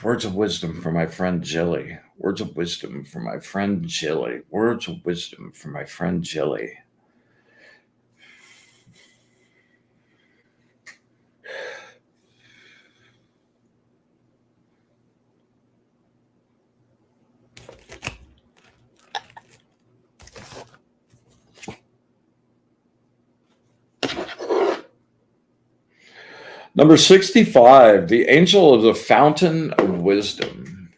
[SPEAKER 1] Words of wisdom for my friend Jilly. Words of wisdom for my friend Jilly. Words of wisdom for my friend Jilly. Number 65, the angel of the fountain of wisdom.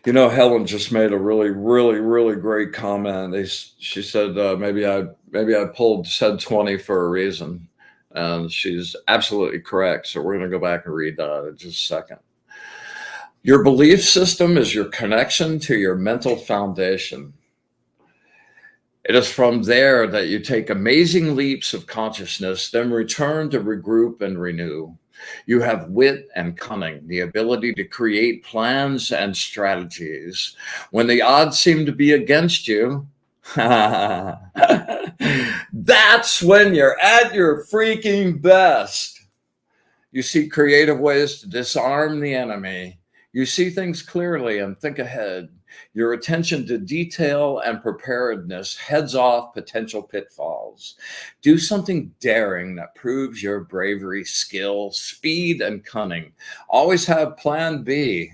[SPEAKER 1] You know, Helen just made a really great comment. She said, maybe I said 20 for a reason. And she's absolutely correct. So we're going to go back and read that in just a second. Your belief system is your connection to your mental foundation. It is from there that you take amazing leaps of consciousness, then return to regroup and renew. You have wit and cunning, the ability to create plans and strategies. When the odds seem to be against you, that's when you're at your freaking best. You see creative ways to disarm the enemy. You see things clearly and think ahead. Your attention to detail and preparedness heads off potential pitfalls. Do something daring that proves your bravery, skill, speed, and cunning. Always have plan B.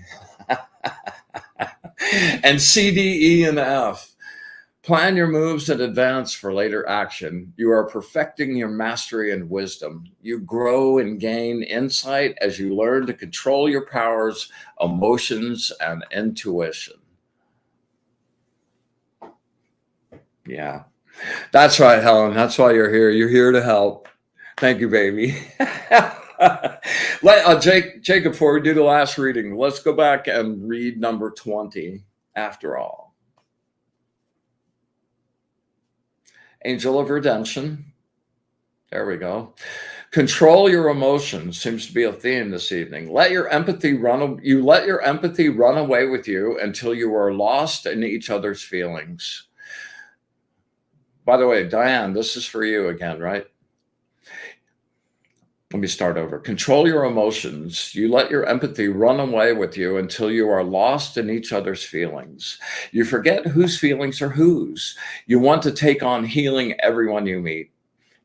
[SPEAKER 1] And C, D, E, and F. Plan your moves in advance for later action. You are perfecting your mastery and wisdom. You grow and gain insight as you learn to control your powers, emotions, and intuition. Yeah, that's right, Helen. That's why you're here. You're here to help. Thank you, baby. Jake, before we do the last reading, let's go back and read number 20 after all. Angel of Redemption. There we go. Control your emotions seems to be a theme this evening. You let your empathy run away with you until you are lost in each other's feelings. By the way, Diane, this is for you again, right? Let me start over. Control your emotions. You let your empathy run away with you until you are lost in each other's feelings. You forget whose feelings are whose. You want to take on healing everyone you meet.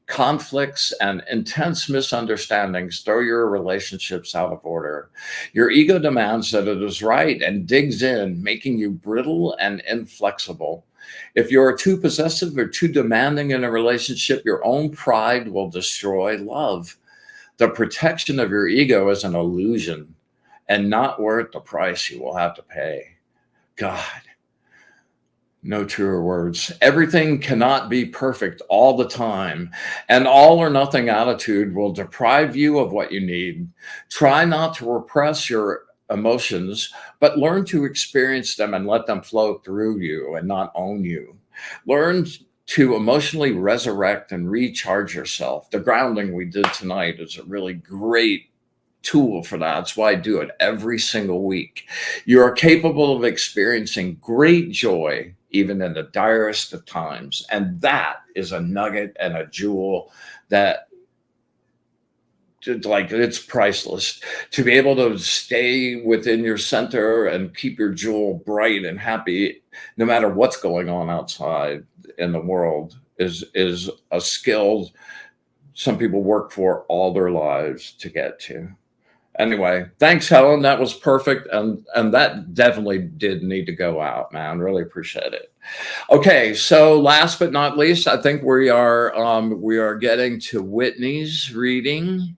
[SPEAKER 1] Conflicts and intense misunderstandings throw your relationships out of order. Your ego demands that it is right and digs in, making you brittle and inflexible. If you're too possessive or too demanding in a relationship, your own pride will destroy love. The protection of your ego is an illusion and not worth the price you will have to pay. God, no truer words. Everything cannot be perfect all the time. An all or nothing attitude will deprive you of what you need. Try not to repress your emotions, but learn to experience them and let them flow through you and not own you. Learn to emotionally resurrect and recharge yourself. The grounding we did tonight is a really great tool for that. That's why I do it every single week. You are capable of experiencing great joy even in the direst of times. And that is a nugget and a jewel that, like, it's priceless. To be able to stay within your center and keep your jewel bright and happy no matter what's going on outside in the world is a skill some people work for all their lives to get to. Anyway, thanks, Helen. That was perfect. And that definitely did need to go out, man. Really appreciate it. Okay, so last but not least, I think we are getting to Whitney's reading.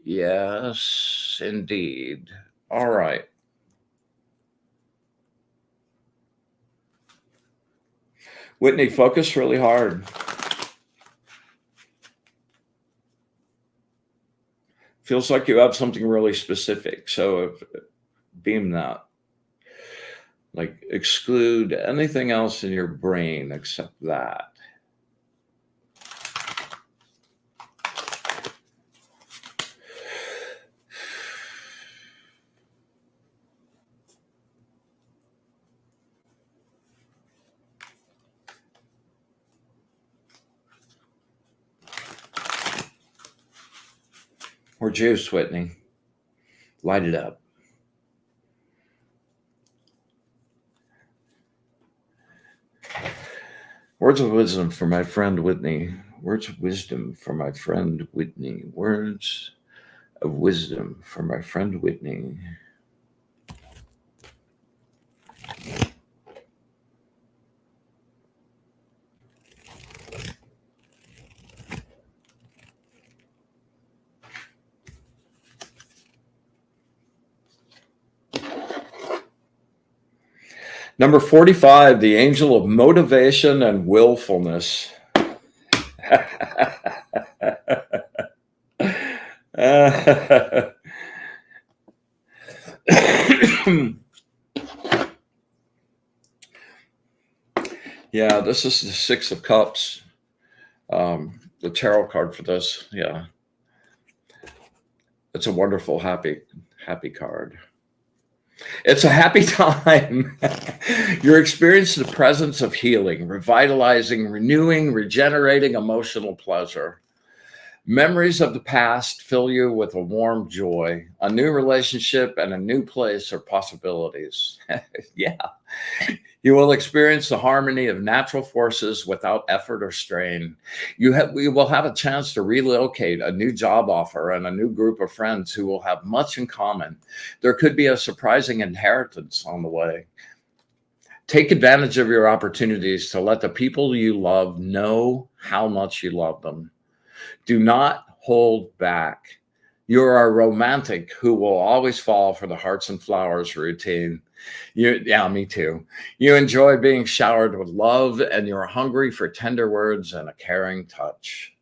[SPEAKER 1] Yes, indeed. All right. Whitney, focus really hard. Feels like you have something really specific. So beam that. Like, exclude anything else in your brain except that. Or juice, Whitney. Light it up. Words of wisdom for my friend Whitney. Words of wisdom for my friend Whitney. Words of wisdom for my friend Whitney. Number 45, the angel of motivation and willfulness. Yeah, this is the Six of Cups, the tarot card for this. Yeah, it's a wonderful, happy card. It's a happy time. You're experiencing the presence of healing, revitalizing, renewing, regenerating emotional pleasure. Memories of the past fill you with a warm joy, a new relationship, and a new place or possibilities. Yeah. You will experience the harmony of natural forces without effort or strain. You will have a chance to relocate, a new job offer, and a new group of friends who will have much in common. There could be a surprising inheritance on the way. Take advantage of your opportunities to let the people you love know how much you love them. Do not hold back. You're a romantic who will always fall for the hearts and flowers routine. Yeah, me too. You enjoy being showered with love, and you're hungry for tender words and a caring touch.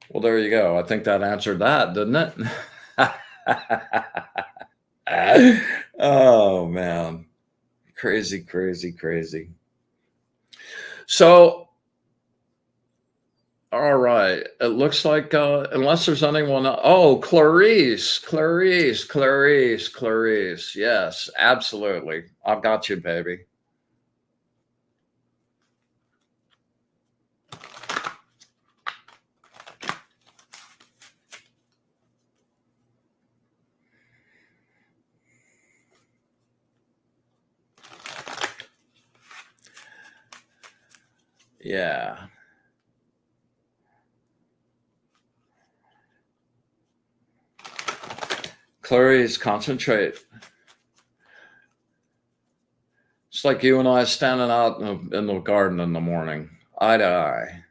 [SPEAKER 1] Well, there you go. I think that answered that, didn't it? Oh, man. Crazy, crazy, crazy. So, all right. It looks like, unless there's anyone else. Oh, Clarice. Yes, absolutely. I've got you, baby. Yeah. Clarice, concentrate. It's like you and I standing out in the garden in the morning, eye to eye.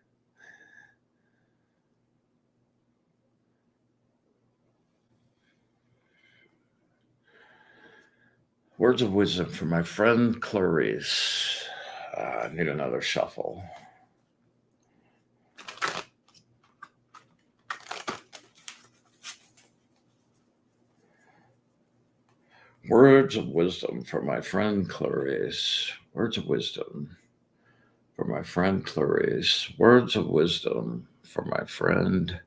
[SPEAKER 1] Words of wisdom for my friend Clarice. I need another shuffle. Words of wisdom for my friend Clarice. Words of wisdom for my friend Clarice. Words of wisdom for my friend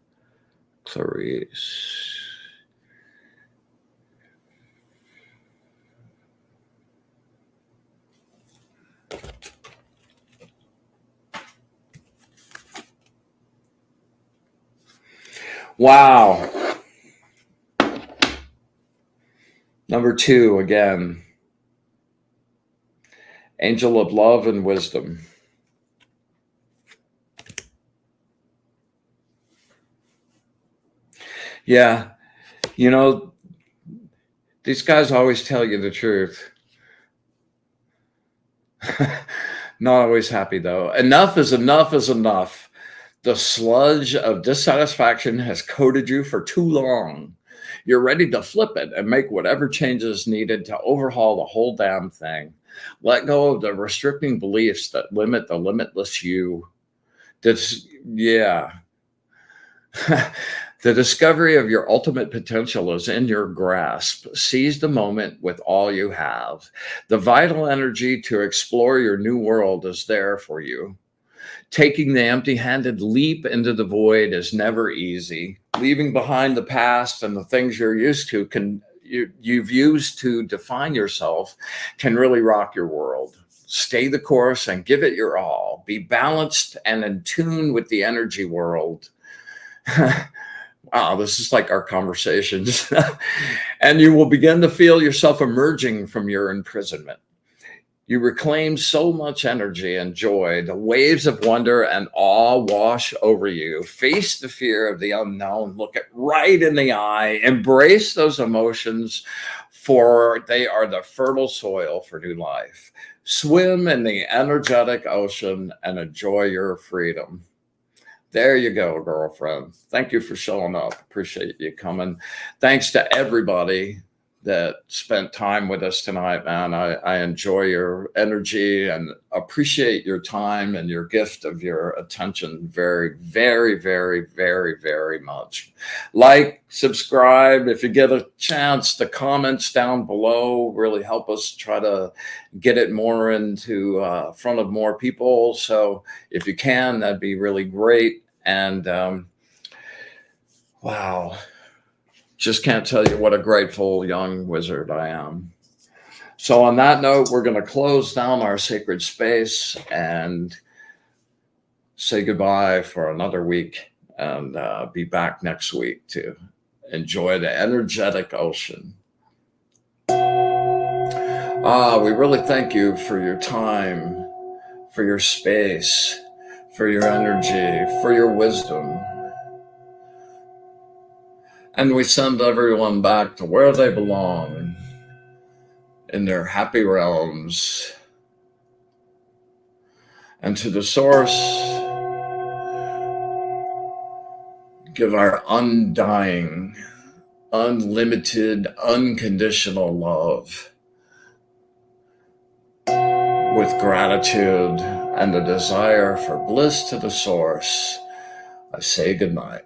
[SPEAKER 1] Clarice. Wow. Number 2 again. Angel of love and wisdom. Yeah, you know, these guys always tell you the truth. Not always happy though. Enough is enough is enough. The sludge of dissatisfaction has coated you for too long. You're ready to flip it and make whatever changes needed to overhaul the whole damn thing. Let go of the restricting beliefs that limit the limitless you. Yeah. The discovery of your ultimate potential is in your grasp. Seize the moment with all you have. The vital energy to explore your new world is there for you. Taking the empty-handed leap into the void is never easy. Leaving behind the past and the things you're used to you've used to define yourself can really rock your world. Stay the course and give it your all. Be balanced and in tune with the energy world. Wow, this is like our conversations. And you will begin to feel yourself emerging from your imprisonment. You reclaim so much energy and joy. The waves of wonder and awe wash over you. Face the fear of the unknown. Look it right in the eye. Embrace those emotions, for they are the fertile soil for new life. Swim in the energetic ocean and enjoy your freedom. There you go, girlfriend. Thank you for showing up. Appreciate you coming. Thanks to everybody that spent time with us tonight, man. I enjoy your energy and appreciate your time and your gift of your attention very, very, very, very, very much. Like, subscribe. If you get a chance, the comments down below really help us try to get it more into front of more people. So if you can, that'd be really great. And wow. Just can't tell you what a grateful young wizard I am. So on that note, we're going to close down our sacred space and say goodbye for another week, and be back next week to enjoy the energetic ocean. We really thank you for your time, for your space, for your energy, for your wisdom. And we send everyone back to where they belong, in their happy realms. And to the source, give our undying, unlimited, unconditional love. With gratitude and a desire for bliss to the source, I say goodnight.